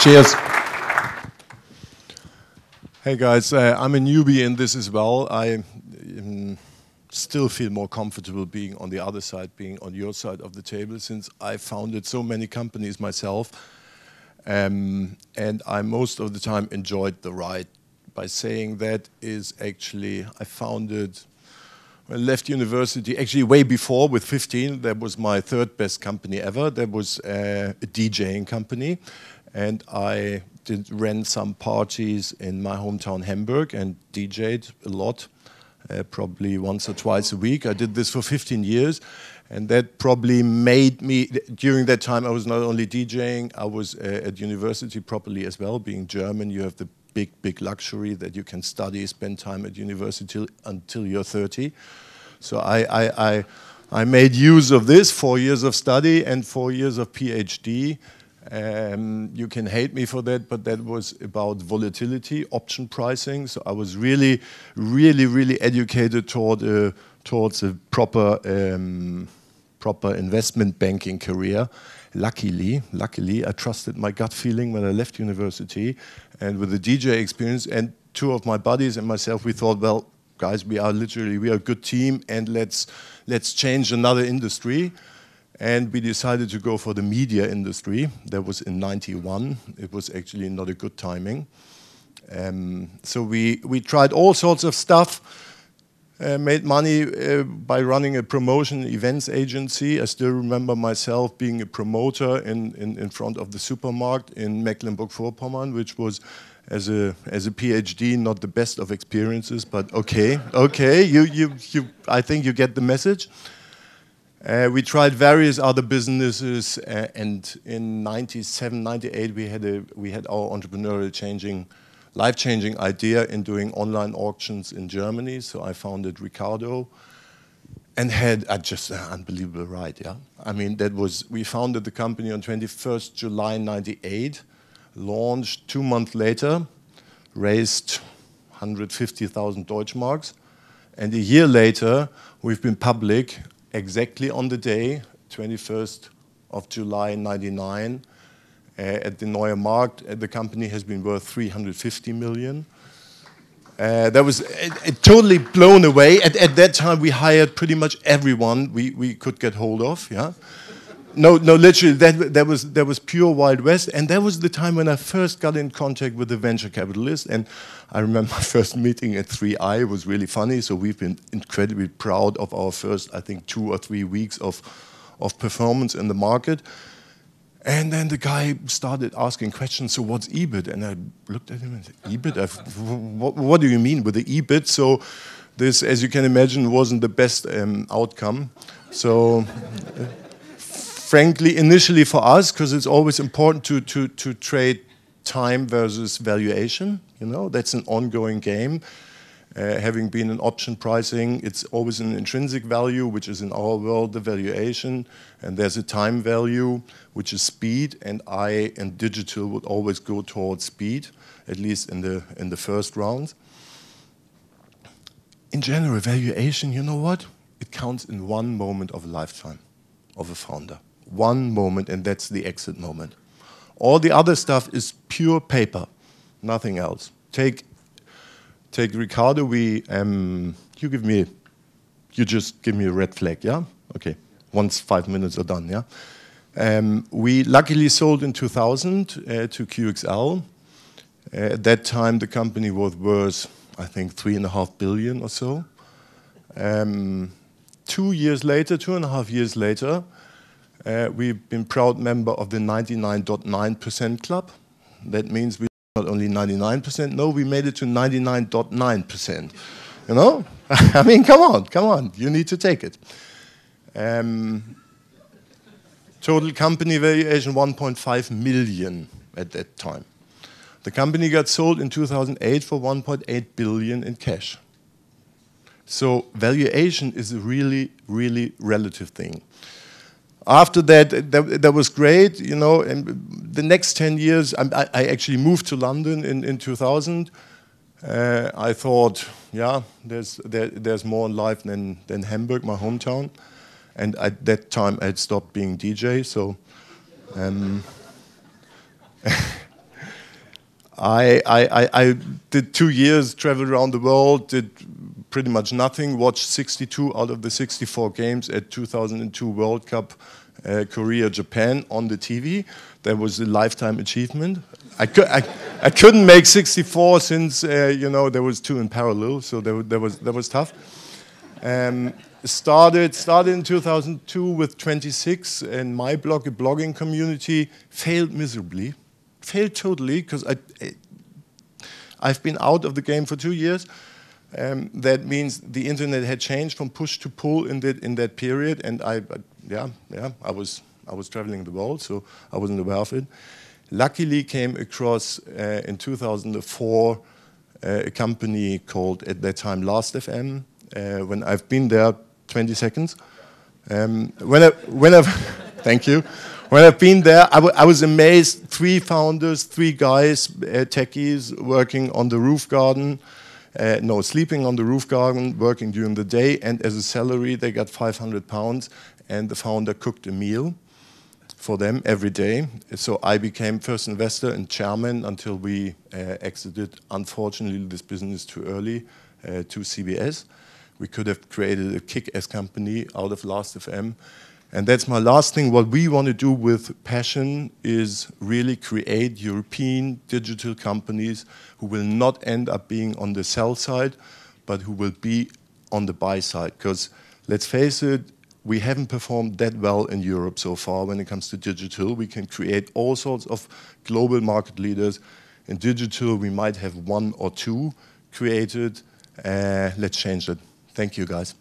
Cheers. Hey guys, I'm a newbie in this as well. I still feel more comfortable being on the other side, being on your side of the table, since I founded so many companies myself. And I most of the time enjoyed the ride. By saying that is actually, I left university actually way before, with 15. That was my third best company ever. That was a DJing company. And I ran some parties in my hometown Hamburg and DJed a lot, probably once or twice a week. I did this for 15 years. And that probably made me, during that time I was not only DJing, I was at university properly as well. Being German, you have the big luxury that you can study, spend time at university until you're 30. So I made use of this, 4 years of study and 4 years of PhD. You can hate me for that, but that was about volatility, option pricing. So I was really educated towards a proper investment banking career. Luckily, I trusted my gut feeling when I left university, and with the DJ experience, and two of my buddies and myself, we thought, well, guys, we are a good team, and let's change another industry. And we decided to go for the media industry. That was in '91. It was actually not a good timing. So we tried all sorts of stuff. Made money by running a promotion events agency. I still remember myself being a promoter in front of the supermarket in Mecklenburg-Vorpommern, which was, as a PhD, not the best of experiences, but okay. I think you get the message. We tried various other businesses, and in '97, '98 we had our entrepreneurial life-changing idea in doing online auctions in Germany. So I founded Ricardo and had just an unbelievable ride, yeah. I mean, we founded the company on 21st July '98, launched 2 months later, raised 150,000 Deutschmarks, and a year later we've been public exactly on the day, 21st of July '99, at the Neue Markt. The company has been worth 350 million. That was totally blown away. At that time, we hired pretty much everyone we could get hold of. Yeah, no, literally, that was pure Wild West. And that was the time when I first got in contact with the venture capitalist. And I remember my first meeting at 3i was really funny. So we've been incredibly proud of our first, I think, 2 or 3 weeks of performance in the market. And then the guy started asking questions, so what's EBIT? And I looked at him and said, EBIT? What do you mean with the EBIT? So this, as you can imagine, wasn't the best outcome. So frankly, initially for us, because it's always important to trade time versus valuation, you know, that's an ongoing game. Having been in option pricing, it's always an intrinsic value, which is in our world the valuation, and there's a time value, which is speed, and I and digital would always go towards speed, at least in the first round. In general, valuation, you know what? It counts in one moment of a lifetime of a founder. One moment, and that's the exit moment. All the other stuff is pure paper, nothing else. Take Ricardo. You just give me a red flag, yeah? Okay. Once 5 minutes are done, yeah. We luckily sold in 2000 to QXL. At that time, the company was worth, I think, 3.5 billion or so. 2.5 years later, we've been proud member of the 99.9% club. That means we not only 99%, no, we made it to 99.9%. You know? I mean, come on, you need to take it. Total company valuation 1.5 million at that time. The company got sold in 2008 for 1.8 billion in cash. So valuation is a really relative thing. After that was great, you know. And the next 10 years, I actually moved to London in 2000. I thought, yeah, there's more in life than Hamburg, my hometown. And at that time, I had stopped being DJ, so I did 2 years, traveled around the world, did pretty much nothing, watched 62 out of the 64 games at 2002 World Cup, Korea, Japan on the TV. That was a lifetime achievement. I couldn't make 64 since, you know, there was 2 in parallel, so that was tough. Started in 2002 with 26, and my blog, a blogging community, failed miserably. Failed totally, because I've been out of the game for 2 years. That means the internet had changed from push to pull in that period, and I was traveling the world, so I wasn't aware of it. Luckily, came across in 2004 a company called at that time Last.fm. When I've been there 20 seconds. Thank you. When I've been there, I was amazed. 3 founders, 3 guys, techies, working on the roof garden. Sleeping on the roof garden, working during the day, and as a salary, they got £500, and the founder cooked a meal for them every day. So I became first investor and chairman until we exited, unfortunately, this business too early to CBS. We could have created a kick-ass company out of Last.fm. And that's my last thing. What we want to do with passion is really create European digital companies who will not end up being on the sell side, but who will be on the buy side. Because let's face it, we haven't performed that well in Europe so far when it comes to digital. We can create all sorts of global market leaders. In digital, we might have 1 or 2 created. Let's change it. Thank you, guys.